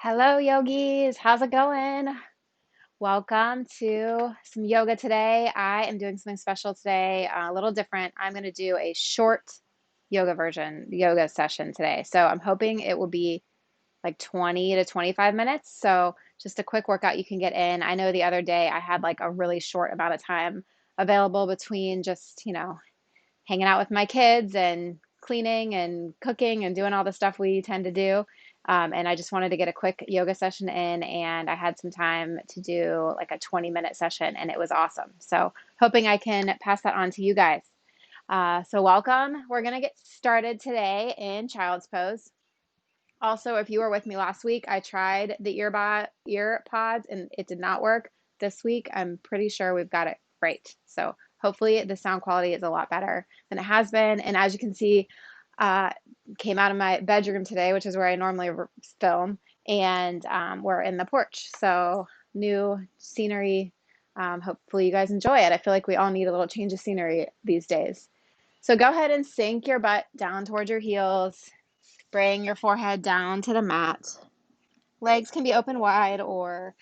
Hello, yogis. How's it going? Welcome to some yoga today. I am doing something special today, a little different. I'm going to do a short yoga session today. So I'm hoping it will be like 20 to 25 minutes. So just a quick workout you can get in. I know the other day I had like a really short amount of time available between just, hanging out with my kids and cleaning and cooking and doing all the stuff we tend to do. And I just wanted to get a quick yoga session in, and I had some time to do like a 20-minute session, and it was awesome. So, hoping I can pass that on to you guys. So, welcome. We're going to get started today in child's pose. Also, if you were with me last week, I tried the ear pods and it did not work. This week, I'm pretty sure we've got it right. So hopefully the sound quality is a lot better than it has been. And as you can see, uh, came out of my bedroom today, which is where I normally film, and we're in the porch. So new scenery. Hopefully you guys enjoy it. I feel like we all need a little change of scenery these days. So go ahead and sink your butt down towards your heels. Bring your forehead down to the mat. Legs can be open wide or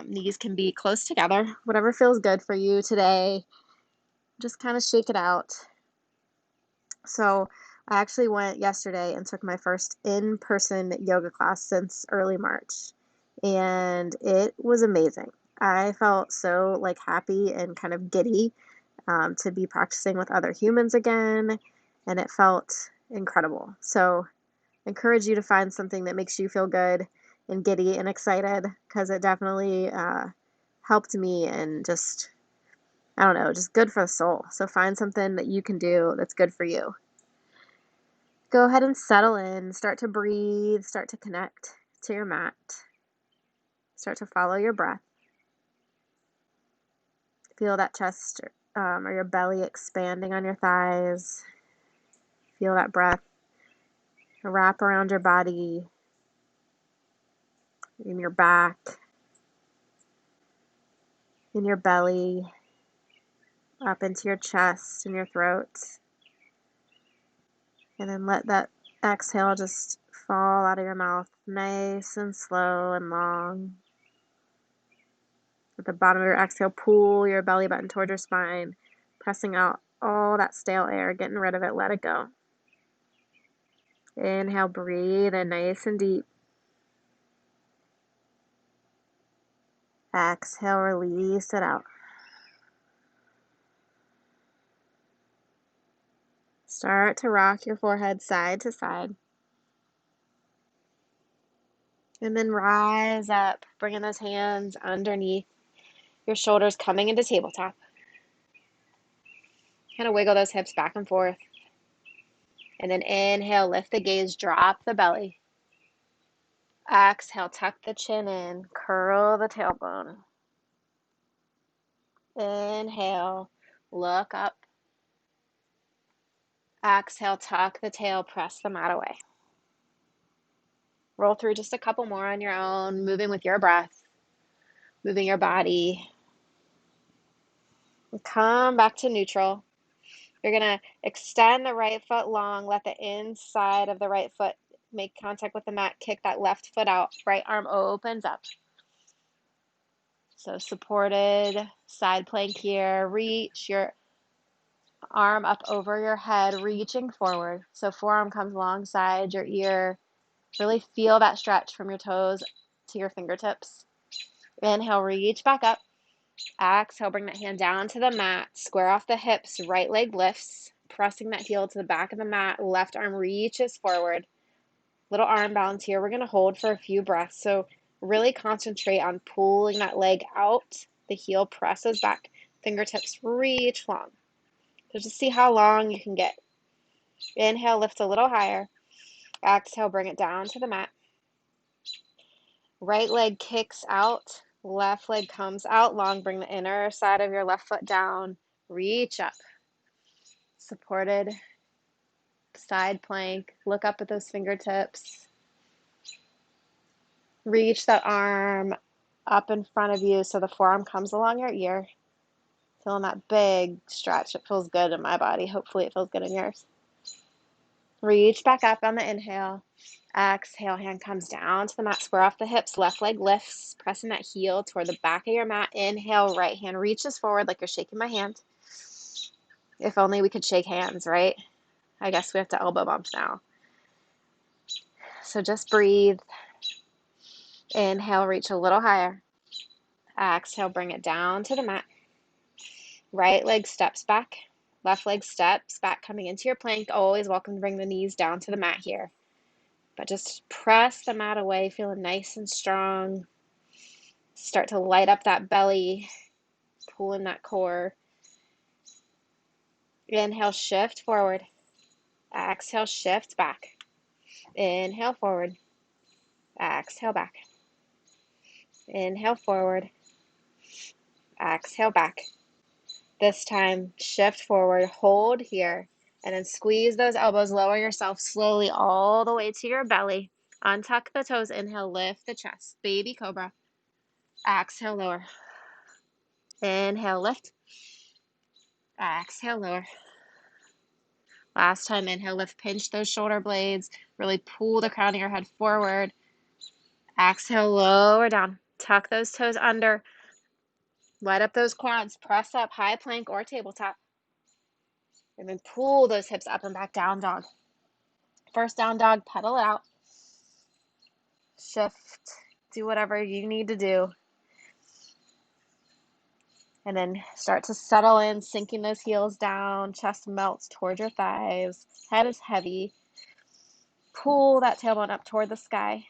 knees can be close together. Whatever feels good for you today. Just kind of shake it out. So I actually went yesterday and took my first in-person yoga class since early March. And it was amazing. I felt so like happy and kind of giddy to be practicing with other humans again. And it felt incredible. So encourage you to find something that makes you feel good and giddy and excited because it definitely helped me and just, I don't know, just good for the soul. So find something that you can do that's good for you. Go ahead and settle in, start to breathe, start to connect to your mat, start to follow your breath. Feel that chest or your belly expanding on your thighs. Feel that breath wrap around your body, in your back, in your belly, up into your chest and your throat. And then let that exhale just fall out of your mouth nice and slow and long. At the bottom of your exhale, pull your belly button toward your spine, pressing out all that stale air, getting rid of it, let it go. Inhale, breathe in nice and deep. Exhale, release it out. Start to rock your forehead side to side. And then rise up, bringing those hands underneath your shoulders, coming into tabletop. Kind of wiggle those hips back and forth. And then inhale, lift the gaze, drop the belly. Exhale, tuck the chin in, curl the tailbone. Inhale, look up. Exhale, tuck the tail, press the mat away. Roll through just a couple more on your own, moving with your breath, moving your body. And come back to neutral. You're going to extend the right foot long, let the inside of the right foot make contact with the mat, kick that left foot out, right arm opens up. So supported side plank here. Reach your arm up over your head, reaching forward. So forearm comes alongside your ear. Really feel that stretch from your toes to your fingertips. Inhale, reach back up. Exhale, bring that hand down to the mat. Square off the hips, right leg lifts, pressing that heel to the back of the mat. Left arm reaches forward. Little arm balance here. We're going to hold for a few breaths. So really concentrate on pulling that leg out. The heel presses back. Fingertips reach long. So just see how long you can get. Inhale, lift a little higher. Exhale, bring it down to the mat. Right leg kicks out. Left leg comes out long. Bring the inner side of your left foot down. Reach up. Supported side plank. Look up at those fingertips. Reach that arm up in front of you so the forearm comes along your ear. Feeling that big stretch. It feels good in my body. Hopefully it feels good in yours. Reach back up on the inhale. Exhale, hand comes down to the mat, square off the hips, left leg lifts, pressing that heel toward the back of your mat. Inhale, right hand reaches forward like you're shaking my hand. If only we could shake hands, right? I guess we have to elbow bump now. So just breathe. Inhale, reach a little higher. Exhale, bring it down to the mat. Right leg steps back. Left leg steps back, coming into your plank. Always welcome to bring the knees down to the mat here. But just press the mat away, feeling nice and strong. Start to light up that belly, pull in that core. Inhale, shift forward. Exhale, shift back. Inhale, forward. Exhale, back. Inhale, forward. Exhale, back. This time, shift forward, hold here, and then squeeze those elbows, lower yourself slowly all the way to your belly. Untuck the toes, inhale, lift the chest. Baby cobra. Exhale, lower. Inhale, lift. Exhale, lower. Last time, inhale, lift, pinch those shoulder blades. Really pull the crown of your head forward. Exhale, lower down. Tuck those toes under. Light up those quads. Press up, high plank or tabletop. And then pull those hips up and back, down dog. First down dog, pedal it out. Shift. Do whatever you need to do. And then start to settle in, sinking those heels down. Chest melts toward your thighs. Head is heavy. Pull that tailbone up toward the sky.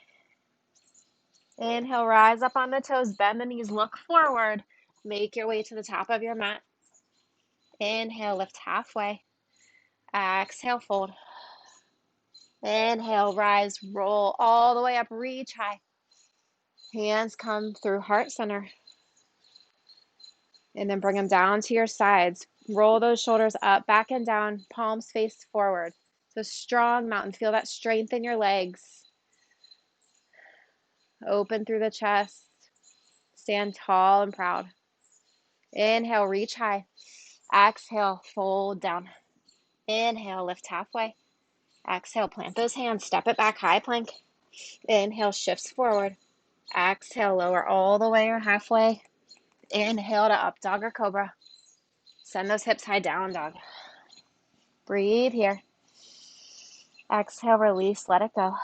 Inhale, rise up on the toes, bend the knees, look forward. Make your way to the top of your mat. Inhale, lift halfway. Exhale, fold. Inhale, rise, roll all the way up, reach high. Hands come through heart center. And then bring them down to your sides. Roll those shoulders up, back and down, palms face forward. So strong mountain. Feel that strength in your legs. Open through the chest. Stand tall and proud. Inhale, reach high. Exhale, fold down. Inhale, lift halfway. Exhale, plant those hands. Step it back, high plank. Inhale, shifts forward. Exhale, lower all the way or halfway. Inhale to up dog or cobra. Send those hips high, down dog. Breathe here. Exhale, release, let it go.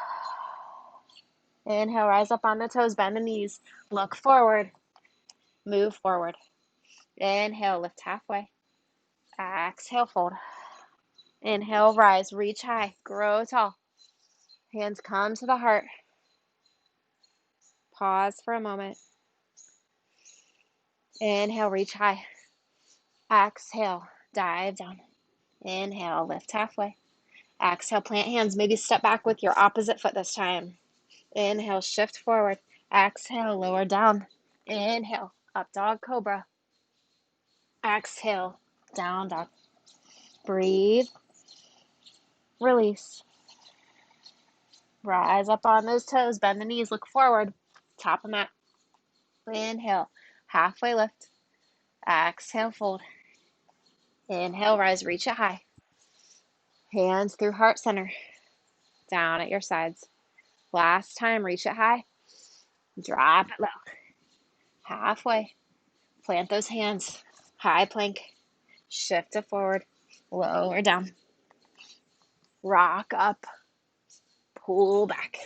Inhale, rise up on the toes, bend the knees. Look forward. Move forward. Inhale, lift halfway. Exhale, fold. Inhale, rise, reach high, grow tall. Hands come to the heart. Pause for a moment. Inhale, reach high. Exhale, dive down. Inhale, lift halfway. Exhale, plant hands. Maybe step back with your opposite foot this time. Inhale, shift forward. Exhale, lower down. Inhale, up dog cobra. Exhale, down dog. Breathe. Release. Rise up on those toes. Bend the knees. Look forward. Top of mat. Inhale. Halfway lift. Exhale, fold. Inhale, rise. Reach it high. Hands through heart center. Down at your sides. Last time, reach it high. Drop it low. Halfway. Plant those hands. High plank. Shift it forward. Lower down. Rock up. Pull back.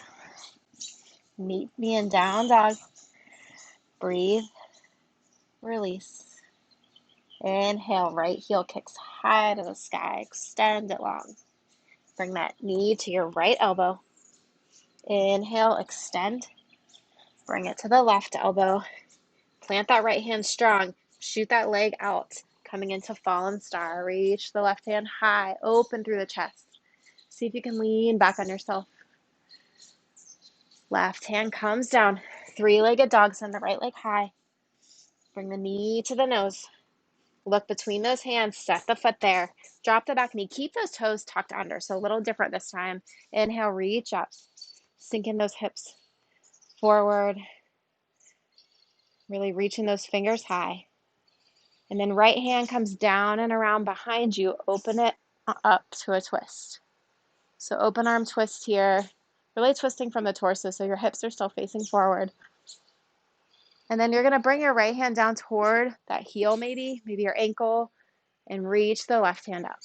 Meet me in down dog. Breathe. Release. Inhale, right heel kicks high to the sky. Extend it long. Bring that knee to your right elbow. Inhale, extend. Bring it to the left elbow. Plant that right hand strong. Shoot that leg out. Coming into fallen star. Reach the left hand high. Open through the chest. See if you can lean back on yourself. Left hand comes down. Three-legged dog. Send the right leg high. Bring the knee to the nose. Look between those hands. Set the foot there. Drop the back knee. Keep those toes tucked under. So a little different this time. Inhale, reach up. Sink in those hips forward. Really reaching those fingers high. And then right hand comes down and around behind you. Open it up to a twist. So open arm twist here, really twisting from the torso so your hips are still facing forward. And then you're going to bring your right hand down toward that heel maybe your ankle, and reach the left hand up.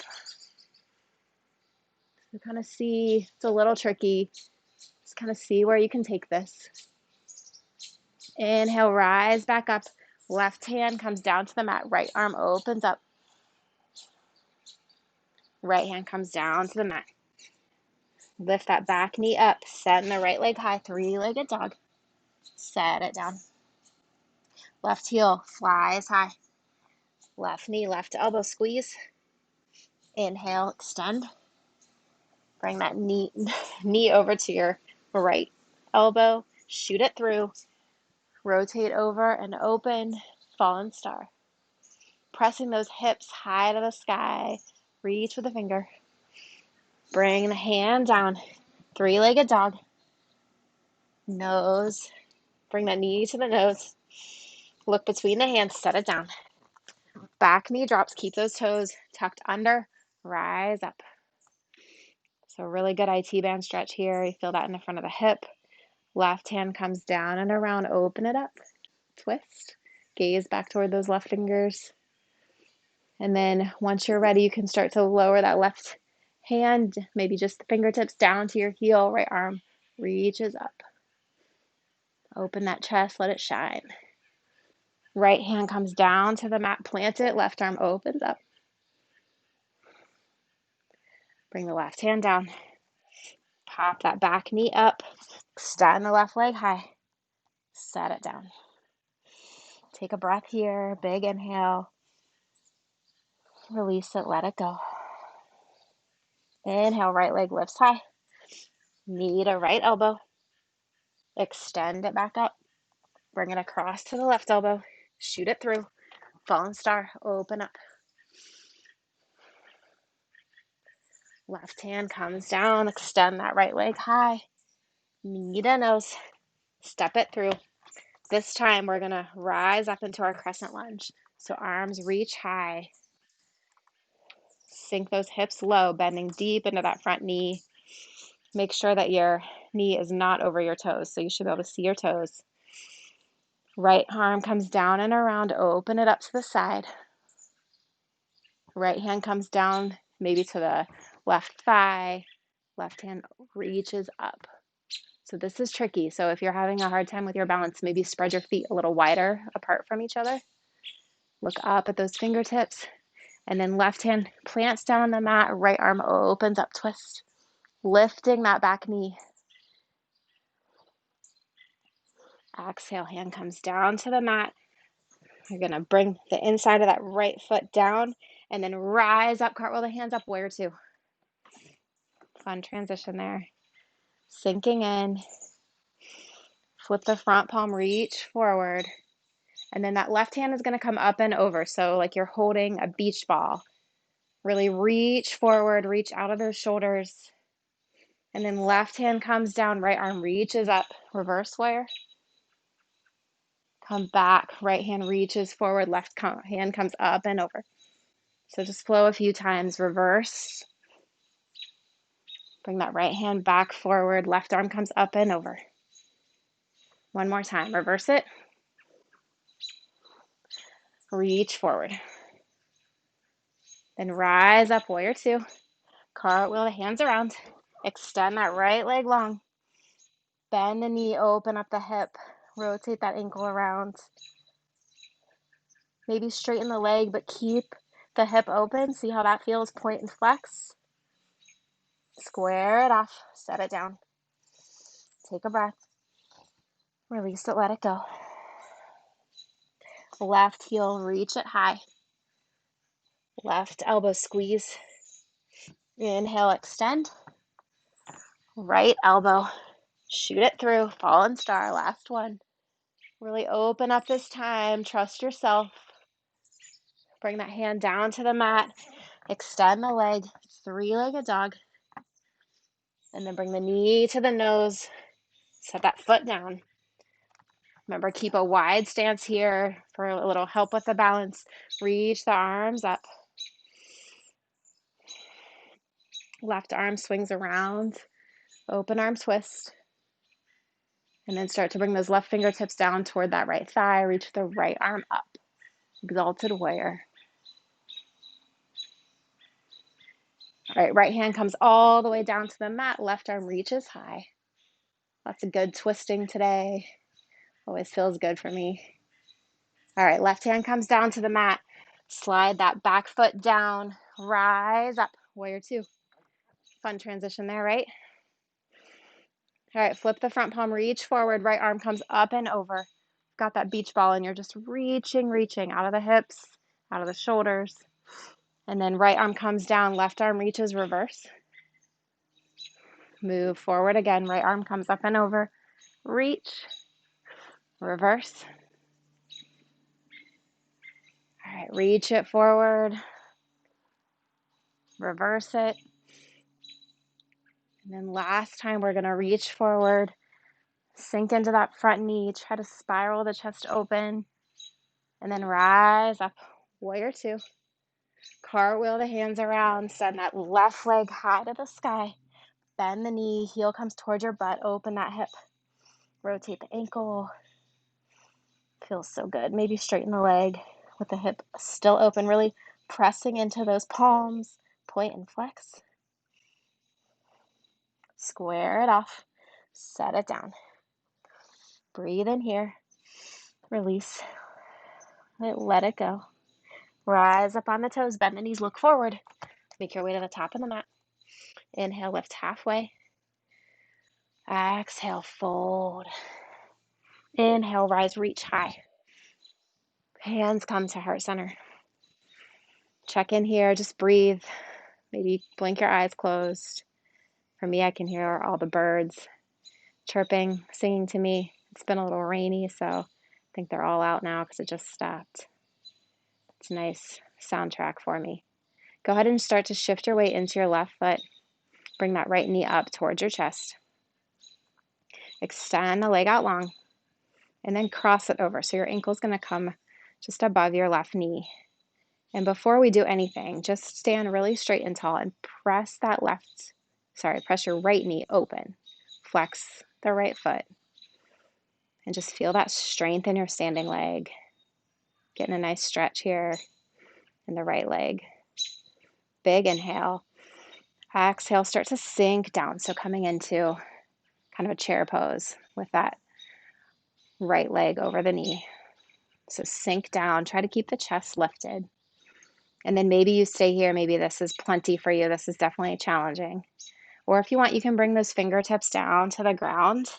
So kind of see, it's a little tricky. Just kind of see where you can take this. Inhale, rise back up. Left hand comes down to the mat. Right arm opens up. Right hand comes down to the mat. Lift that back knee up. Set in the right leg high. Three-legged dog. Set it down. Left heel flies high. Left knee, left elbow squeeze. Inhale, extend. Bring that knee over to your right elbow. Shoot it through. Rotate over and open. Fallen star. Pressing those hips high to the sky. Reach with a finger. Bring the hand down. Three-legged dog. Nose. Bring that knee to the nose. Look between the hands. Set it down. Back knee drops. Keep those toes tucked under. Rise up. So really good IT band stretch here. You feel that in the front of the hip. Left hand comes down and around. Open it up. Twist. Gaze back toward those left fingers. And then once you're ready, you can start to lower that left hand, maybe just the fingertips down to your heel. Right arm reaches up. Open that chest. Let it shine. Right hand comes down to the mat. Plant it. Left arm opens up. Bring the left hand down. Pop that back knee up. Extend the left leg high. Set it down. Take a breath here. Big inhale. Release it. Let it go. Inhale. Right leg lifts high. Knee to right elbow. Extend it back up. Bring it across to the left elbow. Shoot it through. Fallen star. Open up. Left hand comes down. Extend that right leg high. Knee to nose. Step it through. This time we're going to rise up into our crescent lunge. So arms reach high. Sink those hips low, bending deep into that front knee. Make sure that your knee is not over your toes, so you should be able to see your toes. Right arm comes down and around. Open it up to the side. Right hand comes down, maybe to the left thigh. Left hand reaches up. So this is tricky. So if you're having a hard time with your balance, maybe spread your feet a little wider apart from each other. Look up at those fingertips. And then left hand plants down on the mat. Right arm opens up, twist. Lifting that back knee. Exhale, hand comes down to the mat. You're going to bring the inside of that right foot down and then rise up, cartwheel the hands up, warrior two. Fun transition there. Sinking in. Flip the front palm, reach forward. And then that left hand is going to come up and over. So like you're holding a beach ball. Really reach forward, reach out of those shoulders. And then left hand comes down, right arm reaches up, reverse warrior. Come back, right hand reaches forward, left hand comes up and over. So just flow a few times, reverse. Bring that right hand back forward, left arm comes up and over. One more time, reverse it. Reach forward. Then rise up, warrior two. Cartwheel the hands around. Extend that right leg long. Bend the knee, open up the hip. Rotate that ankle around. Maybe straighten the leg, but keep the hip open. See how that feels? Point and flex. Square it off. Set it down. Take a breath. Release it, let it go. Left heel, reach it high. Left elbow squeeze. Inhale, extend. Right elbow, shoot it through. Fallen star, last one. Really open up this time. Trust yourself. Bring that hand down to the mat. Extend the leg, three-legged dog. And then bring the knee to the nose. Set that foot down. Remember, keep a wide stance here for a little help with the balance. Reach the arms up. Left arm swings around, open arm twist. And then start to bring those left fingertips down toward that right thigh. Reach the right arm up. Exalted warrior. All right, right hand comes all the way down to the mat. Left arm reaches high. Lots of good twisting today. Always feels good for me. All right, left hand comes down to the mat. Slide that back foot down. Rise up. Warrior two. Fun transition there, right? All right, flip the front palm, reach forward. Right arm comes up and over. Got that beach ball and you're just reaching out of the hips, out of the shoulders. And then right arm comes down, left arm reaches, reverse. Move forward again, right arm comes up and over. Reach, reverse. All right, reach it forward. Reverse it. And then last time we're gonna reach forward, sink into that front knee, try to spiral the chest open, and then rise up, warrior two. Cartwheel the hands around, send that left leg high to the sky. Bend the knee, heel comes towards your butt, open that hip. Rotate the ankle. Feels so good. Maybe straighten the leg with the hip still open, really pressing into those palms. Point and flex. Square it off. Set it down. Breathe in here. Release. Let it go. Rise up on the toes. Bend the knees. Look forward. Make your way to the top of the mat. Inhale, lift halfway. Exhale, fold. Inhale, rise, reach high. Hands come to heart center. Check in here. Just breathe. Maybe blink your eyes closed. For me, I can hear all the birds chirping, singing to me. It's been a little rainy, so I think they're all out now because it just stopped. It's a nice soundtrack for me. Go ahead and start to shift your weight into your left foot. Bring that right knee up towards your chest. Extend the leg out long and then cross it over. So your ankle's going to come just above your left knee. And before we do anything, just stand really straight and tall and press your right knee open. Flex the right foot. And just feel that strength in your standing leg. Getting a nice stretch here in the right leg. Big inhale. Exhale, start to sink down. So coming into kind of a chair pose with that right leg over the knee. So sink down. Try to keep the chest lifted. And then maybe you stay here. Maybe this is plenty for you. This is definitely challenging. Or if you want, you can bring those fingertips down to the ground.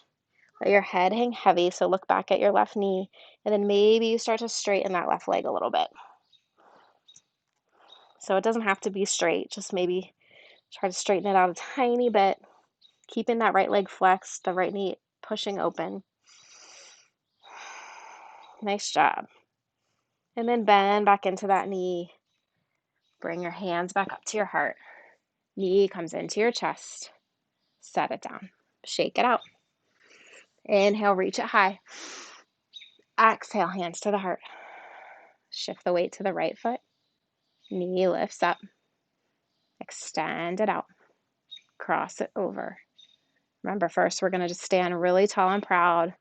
Let your head hang heavy. So look back at your left knee. And then maybe you start to straighten that left leg a little bit. So it doesn't have to be straight. Just maybe try to straighten it out a tiny bit. Keeping that right leg flexed, the right knee pushing open. Nice job. And then bend back into that knee. Bring your hands back up to your heart. Knee comes into your chest. Set it down. Shake it out. Inhale, reach it high. Exhale, hands to the heart. Shift the weight to the right foot. Knee lifts up. Extend it out. Cross it over. Remember, first we're going to just stand really tall and proud,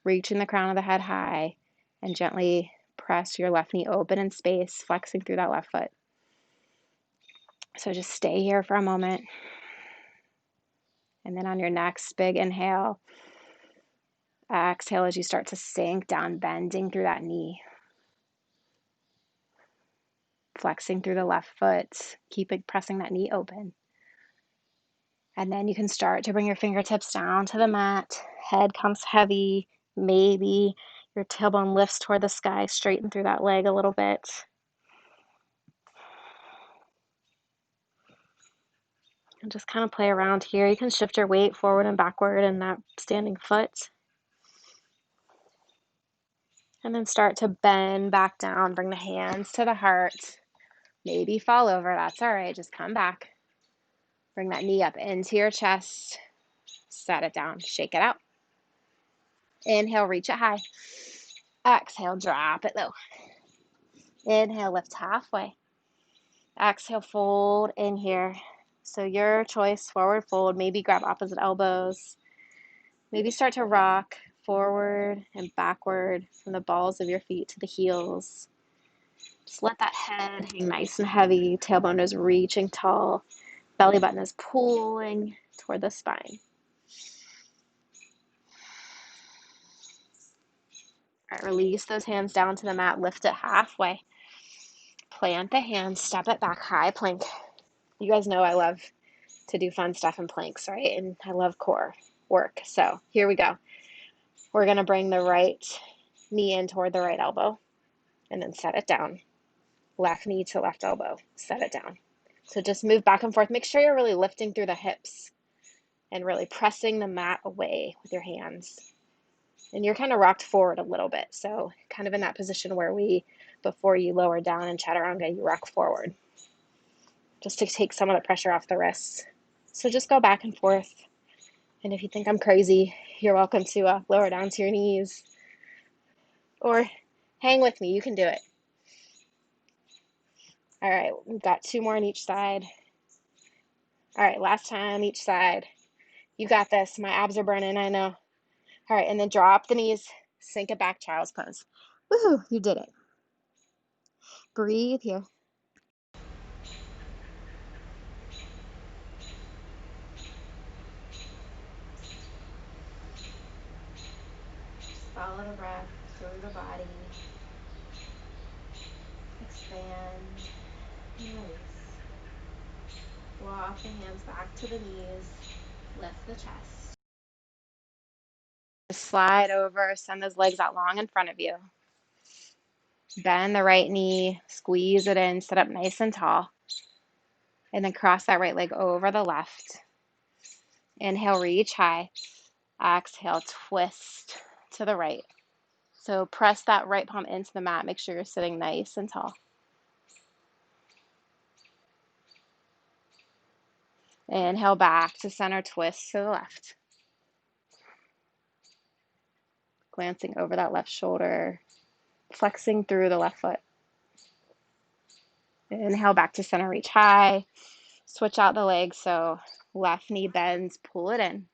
reaching the crown of the head high, and gently press your left knee open in space, flexing through that left foot. So just stay here for a moment. And then on your next big inhale, exhale as you start to sink down, bending through that knee. Flexing through the left foot, pressing that knee open. And then you can start to bring your fingertips down to the mat. Head comes heavy. Maybe your tailbone lifts toward the sky, straighten through that leg a little bit. And just kind of play around here. You can shift your weight forward and backward in that standing foot. And then start to bend back down. Bring the hands to the heart. Maybe fall over. That's all right. Just come back. Bring that knee up into your chest. Set it down. Shake it out. Inhale, reach it high. Exhale, drop it low. Inhale, lift halfway. Exhale, fold in here. So your choice, forward fold, maybe grab opposite elbows. Maybe start to rock forward and backward from the balls of your feet to the heels. Just let that head hang nice and heavy. Tailbone is reaching tall. Belly button is pulling toward the spine. All right, release those hands down to the mat. Lift it halfway. Plant the hands. Step it back. High plank. You guys know I love to do fun stuff in planks, right? And I love core work. So here we go. We're going to bring the right knee in toward the right elbow and then set it down. Left knee to left elbow, set it down. So just move back and forth. Make sure you're really lifting through the hips and really pressing the mat away with your hands. And you're kind of rocked forward a little bit. So kind of in that position where before you lower down in chaturanga, you rock forward just to take some of the pressure off the wrists. So just go back and forth. And if you think I'm crazy, you're welcome to lower down to your knees or hang with me. You can do it. All right, we've got 2 more on each side. All right, last time each side. You got this. My abs are burning, I know. All right, and then drop the knees, sink it back, child's pose. Woohoo, you did it. Breathe here. Follow the breath through the body. Expand. Release. Walk the hands back to the knees. Lift the chest. Slide over. Send those legs out long in front of you. Bend the right knee. Squeeze it in. Sit up nice and tall. And then cross that right leg over the left. Inhale, reach high. Exhale, twist to the right. So press that right palm into the mat. Make sure you're sitting nice and tall. Inhale back to center, twist to the left. Glancing over that left shoulder, flexing through the left foot. Inhale back to center, reach high. Switch out the legs, so left knee bends, pull it in.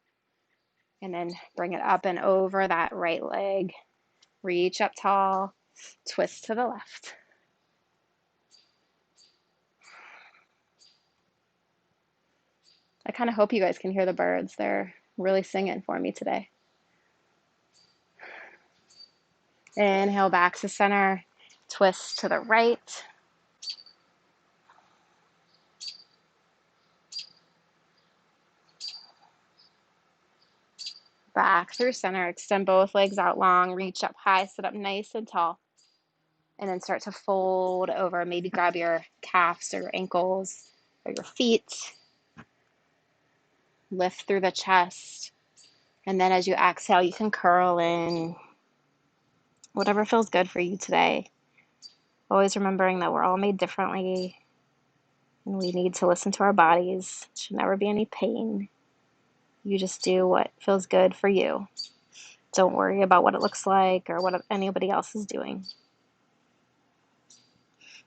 And then bring it up and over that right leg. Reach up tall, twist to the left. I kind of hope you guys can hear the birds. They're really singing for me today. Inhale back to center, twist to the right. Back through center, extend both legs out long, reach up high, sit up nice and tall. And then start to fold over. Maybe grab your calves or your ankles or your feet. Lift through the chest. And then as you exhale, you can curl in. Whatever feels good for you today. Always remembering that we're all made differently and we need to listen to our bodies. There should never be any pain. You just do what feels good for you. Don't worry about what it looks like or what anybody else is doing.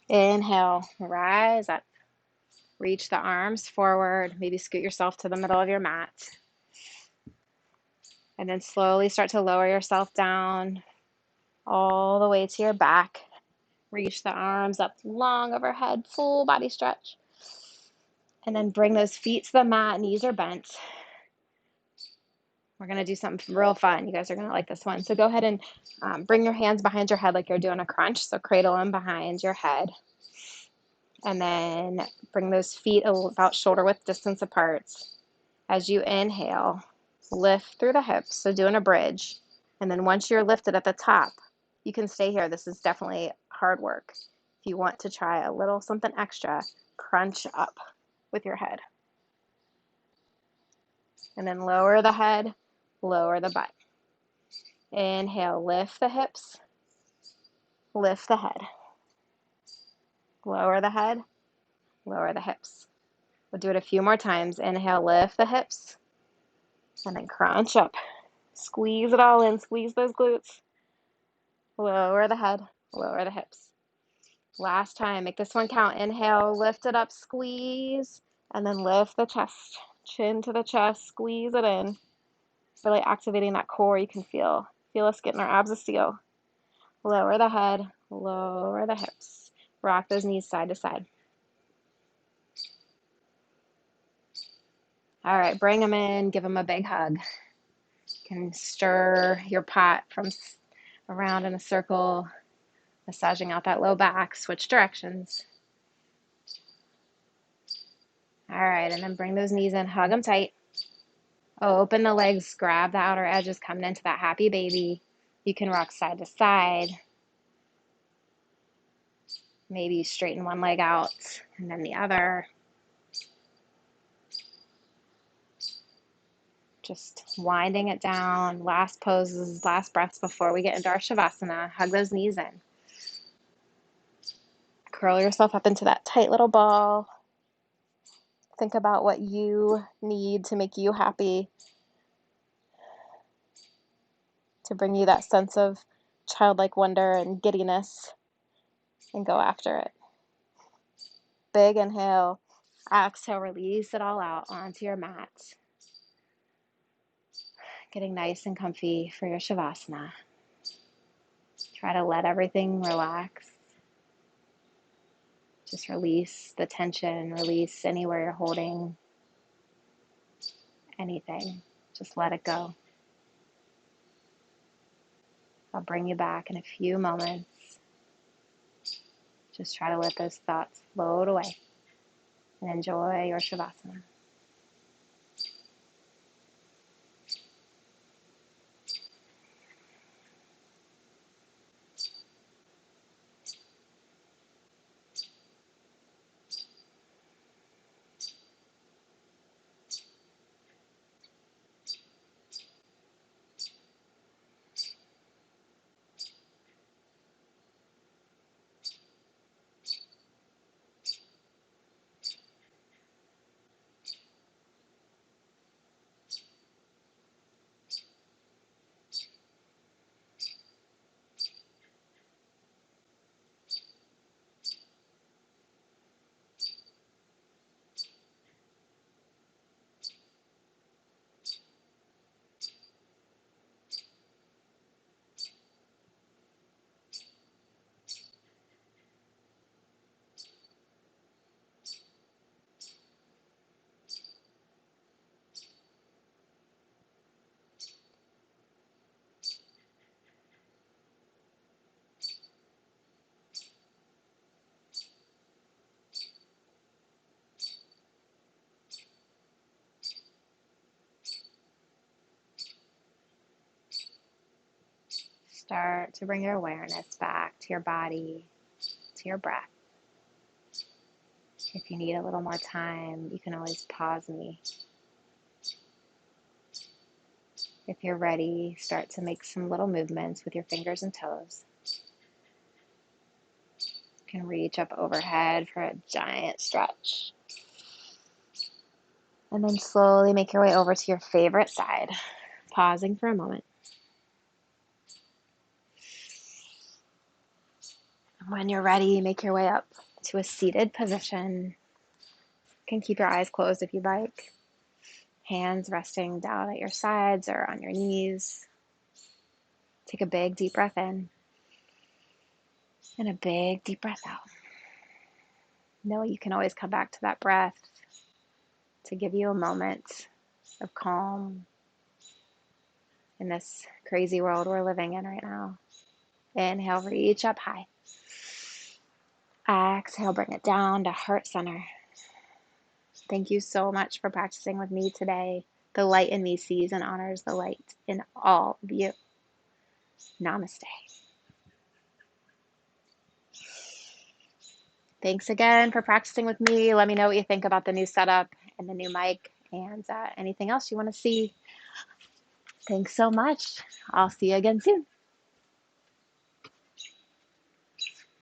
Inhale, rise up. Reach the arms forward. Maybe scoot yourself to the middle of your mat. And then slowly start to lower yourself down all the way to your back. Reach the arms up long overhead, full body stretch. And then bring those feet to the mat, knees are bent. We're going to do something real fun. You guys are going to like this one. So go ahead and bring your hands behind your head like you're doing a crunch. So cradle them behind your head. And then bring those feet about shoulder width distance apart. As you inhale, lift through the hips. So doing a bridge. And then once you're lifted at the top, you can stay here. This is definitely hard work. If you want to try a little something extra, crunch up with your head. And then lower the head, lower the butt. Inhale, lift the hips, lift the head. Lower the head, lower the hips. We'll do it a few more times. Inhale, lift the hips, and then crunch up. Squeeze it all in, squeeze those glutes. Lower the head, lower the hips. Last time, make this one count. Inhale, lift it up, squeeze, And then lift the chest, chin to the chest, squeeze it in. Really activating that core. You can feel us getting our abs of steel. Lower the head, lower the hips. Rock those knees side to side. All right, bring them in, give them a big hug. You can stir your pot from around in a circle, massaging out that low back, switch directions. All right, and then bring those knees in, hug them tight. Open the legs, grab the outer edges, coming into that happy baby. You can rock side to side. Maybe you straighten one leg out and then the other. Just winding it down. Last poses, last breaths before we get into our Shavasana. Hug those knees in. Curl yourself up into that tight little ball. Think about what you need to make you happy, to bring you that sense of childlike wonder and giddiness, and go after it. Big inhale. Exhale, release it all out onto your mat. Getting nice and comfy for your Shavasana. Try to let everything relax. Just release the tension, release anywhere you're holding anything. Just let it go. I'll bring you back in a few moments. Just try to let those thoughts float away and enjoy your Shavasana. Start to bring your awareness back to your body, to your breath. If you need a little more time, you can always pause me. If you're ready, start to make some little movements with your fingers and toes. You can reach up overhead for a giant stretch. And then slowly make your way over to your favorite side, pausing for a moment. When you're ready, make your way up to a seated position. You can keep your eyes closed if you'd like. Hands resting down at your sides or on your knees. Take a big deep breath in and a big deep breath out. Know you can always come back to that breath to give you a moment of calm in this crazy world we're living in right now. Inhale, reach up high. Exhale, bring it down to heart center. Thank you so much for practicing with me today. The light in me sees and honors the light in all of you. Namaste. Thanks again for practicing with me. Let me know what you think about the new setup and the new mic and anything else you want to see. Thanks so much. I'll see you again soon.